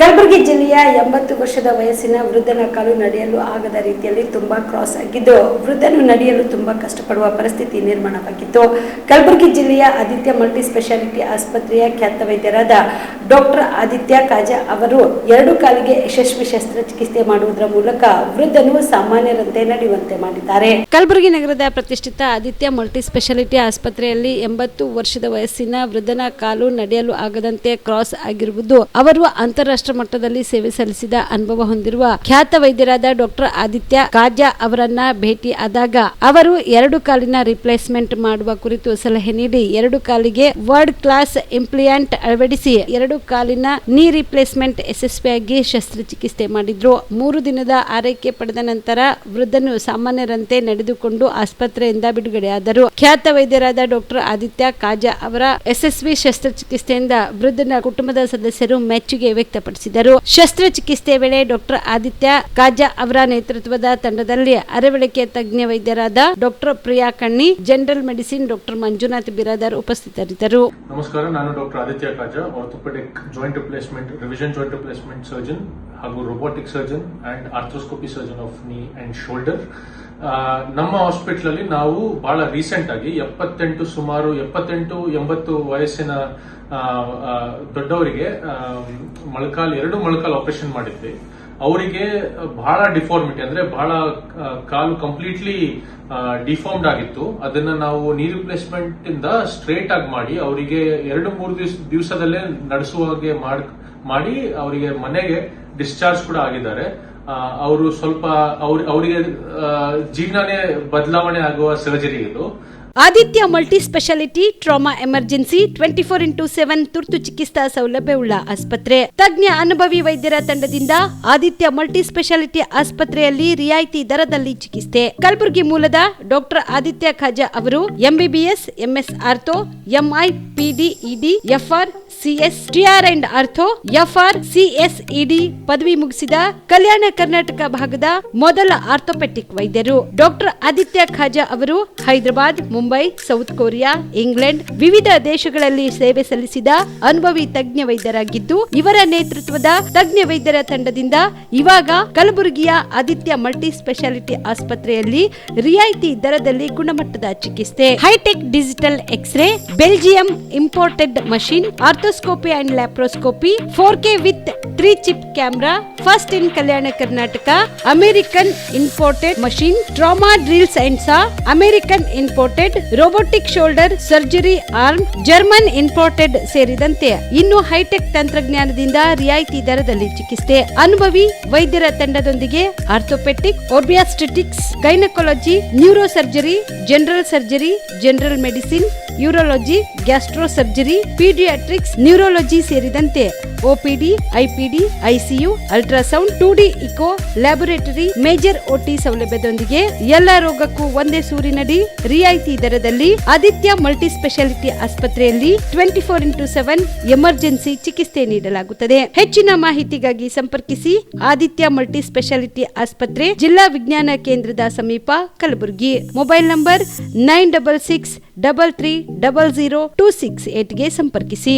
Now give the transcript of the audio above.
ಕಲಬುರಗಿ ಜಿಲ್ಲೆಯ 80 ವರ್ಷದ ವಯಸ್ಸಿನ ವೃದ್ಧನ ಕಾಲು ನಡೆಯಲು ಆಗದ ರೀತಿಯಲ್ಲಿ ತುಂಬಾ ಕ್ರಾಸ್ ಆಗಿದ್ದು, ವೃದ್ಧನು ನಡೆಯಲು ತುಂಬಾ ಕಷ್ಟಪಡುವ ಪರಿಸ್ಥಿತಿ ನಿರ್ಮಾಣವಾಗಿತ್ತು. ಕಲಬುರಗಿ ಜಿಲ್ಲೆಯ ಆದಿತ್ಯ ಮಲ್ಟಿ ಸ್ಪೆಷಾಲಿಟಿ ಆಸ್ಪತ್ರೆಯ ಖ್ಯಾತ ವೈದ್ಯರಾದ ಡಾಕ್ಟರ್ ಆದಿತ್ಯ ಕಾಜಾ ಅವರು 2 ಕಾಲಿಗೆ ಯಶಸ್ವಿ ಶಸ್ತ್ರಚಿಕಿತ್ಸೆ ಮಾಡುವುದರ ಮೂಲಕ ವೃದ್ಧನು ಸಾಮಾನ್ಯರಂತೆ ನಡೆಯುವಂತೆ ಮಾಡಿದ್ದಾರೆ. ಕಲಬುರಗಿ ನಗರದ ಪ್ರತಿಷ್ಠಿತ ಆದಿತ್ಯ ಮಲ್ಟಿ ಸ್ಪೆಷಾಲಿಟಿ ಆಸ್ಪತ್ರೆಯಲ್ಲಿ 80 ವರ್ಷದ ವಯಸ್ಸಿನ ವೃದ್ಧನ ಕಾಲು ನಡೆಯಲು ಆಗದಂತೆ ಕ್ರಾಸ್ ಆಗಿರುವುದು ಅವರು ಅಂತಾರಾಷ್ಟ್ರೀಯ ಮಟ್ಟದಲ್ಲಿ ಸೇವೆ ಸಲ್ಲಿಸಿದ ಅನುಭವ ಹೊಂದಿರುವ ಖ್ಯಾತ ವೈದ್ಯರಾದ ಡಾಕ್ಟರ್ ಆದಿತ್ಯ ಕಾಜಾ ಅವರನ್ನ ಭೇಟಿ ಆದಾಗ ಅವರು 2 ಕಾಲಿನ ರಿಪ್ಲೇಸ್ಮೆಂಟ್ ಮಾಡುವ ಕುರಿತು ಸಲಹೆ ನೀಡಿ 2 ಕಾಲಿಗೆ ವರ್ಲ್ಡ್ ಕ್ಲಾಸ್ ಇಂಪ್ಲಿಯಾಂಟ್ ಅಳವಡಿಸಿ 2 ಕಾಲಿನ ನೀ ರಿಪ್ಲೇಸ್ಮೆಂಟ್ ಯಶಸ್ವಿಯಾಗಿ ಶಸ್ತ್ರಚಿಕಿತ್ಸೆ ಮಾಡಿದ್ರು. 3 ದಿನದ ಆರೈಕೆ ಪಡೆದ ನಂತರ ವೃದ್ಧನು ಸಾಮಾನ್ಯರಂತೆ ನಡೆದುಕೊಂಡು ಆಸ್ಪತ್ರೆಯಿಂದ ಬಿಡುಗಡೆಯಾದರು. ಖ್ಯಾತ ವೈದ್ಯರಾದ ಡಾಕ್ಟರ್ ಆದಿತ್ಯ ಕಾಜಾ ಅವರ ಯಶಸ್ವಿ ಶಸ್ತ್ರಚಿಕಿತ್ಸೆಯಿಂದ ವೃದ್ಧನ ಕುಟುಂಬದ ಸದಸ್ಯರು ಮೆಚ್ಚುಗೆ ವ್ಯಕ್ತಪಡಿಸಿದರು. ಶಸ್ತ್ರಚಿಕಿತ್ಸೆ ವೇಳೆ ಡಾಕ್ಟರ್ ಆದಿತ್ಯ ಕಾಜಾ ಅವರ ನೇತೃತ್ವದ ತಂಡದಲ್ಲಿ ಅರವಳಿಕೆ ತಜ್ಞ ವೈದ್ಯರಾದ doctor Priya Kanni, general medicine doctor Manjunath Biradar ಉಪಸ್ಥಿತರಿದ್ದರು. ನಮಸ್ಕಾರ, ನಾನು doctor Aditya Kaja, orthopaedic joint replacement, revision joint replacement surgeon ಹಾಗೂ robotic surgeon and arthroscopy surgeon of knee and shoulder. ನಮ್ಮ ಹಾಸ್ಪಿಟಲ್ ಅಲ್ಲಿ ನಾವು ಬಹಳ ರೀಸೆಂಟ್ ಆಗಿ ಸುಮಾರು 78-80 ವಯಸ್ಸಿನ ದೊಡ್ಡವರಿಗೆ ಎರಡು ಮೊಳಕಾಲು ಆಪರೇಷನ್ ಮಾಡಿದ್ವಿ. ಅವರಿಗೆ ಬಹಳ ಡಿಫಾರ್ಮಿಟಿ ಅಂದ್ರೆ ಬಹಳ ಕಾಲು ಕಂಪ್ಲೀಟ್ಲಿ ಡಿಫಾರ್ಮ್ಡ್ ಆಗಿತ್ತು. ಅದನ್ನ ನಾವು ನೀ ರಿಪ್ಲೇಸ್ಮೆಂಟ್ ಇಂದ ಸ್ಟ್ರೇಟ್ ಆಗಿ ಮಾಡಿ ಅವರಿಗೆ 2-3 ದಿವಸದಲ್ಲೇ ನಡೆಸುವ ಹಾಗೆ ಮಾಡಿ ಅವರಿಗೆ ಮನೆಗೆ ಡಿಸ್ಚಾರ್ಜ್ ಕೂಡ ಆಗಿದ್ದಾರೆ. ಅವರು ಸ್ವಲ್ಪ ಅವರಿಗೆ ಜೀವನನೇ ಬದಲಾವಣೆ ಆಗುವ ಸರ್ಜರಿ ಇದು. Aditya multi speciality trauma emergency 24x7 ತುರ್ತು ಚಿಕಿತ್ಸಾ ಸೌಲಭ್ಯವುಳ್ಳ ಆಸ್ಪತ್ರೆ. ತಜ್ಞ ಅನುಭವಿ ವೈದ್ಯರ ತಂಡದಿಂದ ಆದಿತ್ಯ ಮಲ್ಟಿ ಸ್ಪೆಷಾಲಿಟಿ ಆಸ್ಪತ್ರೆಯಲ್ಲಿ ರಿಯಾಯಿತಿ ದರದಲ್ಲಿ ಚಿಕಿತ್ಸೆ. ಕಲಬುರಗಿ ಮೂಲದ ಡಾಕ್ಟರ್ ಆದಿತ್ಯ ಕಾಜಾ ಅವರು MBBS, MS ortho, MI, PD, ED, FR, CS, TR and ortho, FR, CS, ED ಪದವಿ ಮುಗಿಸಿದ ಕಲ್ಯಾಣ ಕರ್ನಾಟಕ ಭಾಗದ ಮೊದಲ ಆರ್ಥೋಪೆಟಿಕ್ ವೈದ್ಯರು. ಡಾಕ್ಟರ್ ಆದಿತ್ಯ ಕಾಜಾ ಅವರು Hyderabad, Mumbai, south Korea, England ವಿವಿಧ ದೇಶಗಳಲ್ಲಿ ಸೇವೆ ಸಲ್ಲಿಸಿದ ಅನುಭವಿ ತಜ್ಞ ವೈದ್ಯರಾಗಿದ್ದು, ಇವರ ನೇತೃತ್ವದ ತಜ್ಞ ವೈದ್ಯರ ತಂಡದಿಂದ ಇವಾಗ ಕಲಬುರಗಿಯ ಆದಿತ್ಯ ಮಲ್ಟಿ ಸ್ಪೆಷಾಲಿಟಿ ಆಸ್ಪತ್ರೆಯಲ್ಲಿ ರಿಯಾಯಿತಿ ದರದಲ್ಲಿ ಗುಣಮಟ್ಟದ ಚಿಕಿತ್ಸೆ, hi tech digital x ray, Belgium imported machine, arthroscopy and laparoscopy, 4K with 3 chip camera, first in Kalyana Karnataka, American imported machine, trauma drills and saw, American imported robotic shoulder surgery arm, German imported ಸೇರಿದಂತೆ ಇನ್ನು high tech ತಂತ್ರಜ್ಞಾನದಿಂದ ರಿಯಾಯಿತಿ ದರದಲ್ಲಿ ಚಿಕಿತ್ಸೆ. ಅನುಭವಿ ವೈದ್ಯರ ತಂಡದೊಂದಿಗೆ orthopaedic, obstetrics, gynaecology, neuro surgery, general surgery, general medicine, urology, gastro surgery, paediatrics, neurology ಸೇರಿದಂತೆ OPD, IPD, ICU, ultrasound, 2D echo, laboratory, major OT ಸೌಲಭ್ಯದೊಂದಿಗೆ ಎಲ್ಲ ರೋಗಕ್ಕೂ ಒಂದೇ ಸೂರಿನಡಿ ರಿಯಾಯಿತಿ ದರದಲ್ಲಿ ಆದಿತ್ಯ ಮಲ್ಟಿ ಸ್ಪೆಷಾಲಿಟಿ ಆಸ್ಪತ್ರೆಯಲ್ಲಿ 24x7 ಎಮರ್ಜೆನ್ಸಿ ಚಿಕಿತ್ಸೆ ನೀಡಲಾಗುತ್ತದೆ. ಹೆಚ್ಚಿನ ಮಾಹಿತಿಗಾಗಿ ಸಂಪರ್ಕಿಸಿ ಆದಿತ್ಯ ಮಲ್ಟಿ ಸ್ಪೆಷಾಲಿಟಿ ಆಸ್ಪತ್ರೆ, ಜಿಲ್ಲಾ ವಿಜ್ಞಾನ ಕೇಂದ್ರದ ಸಮೀಪ, ಕಲಬುರಗಿ. ಮೊಬೈಲ್ ನಂಬರ್ 9663300268 ಗೆ ಸಂಪರ್ಕಿಸಿ.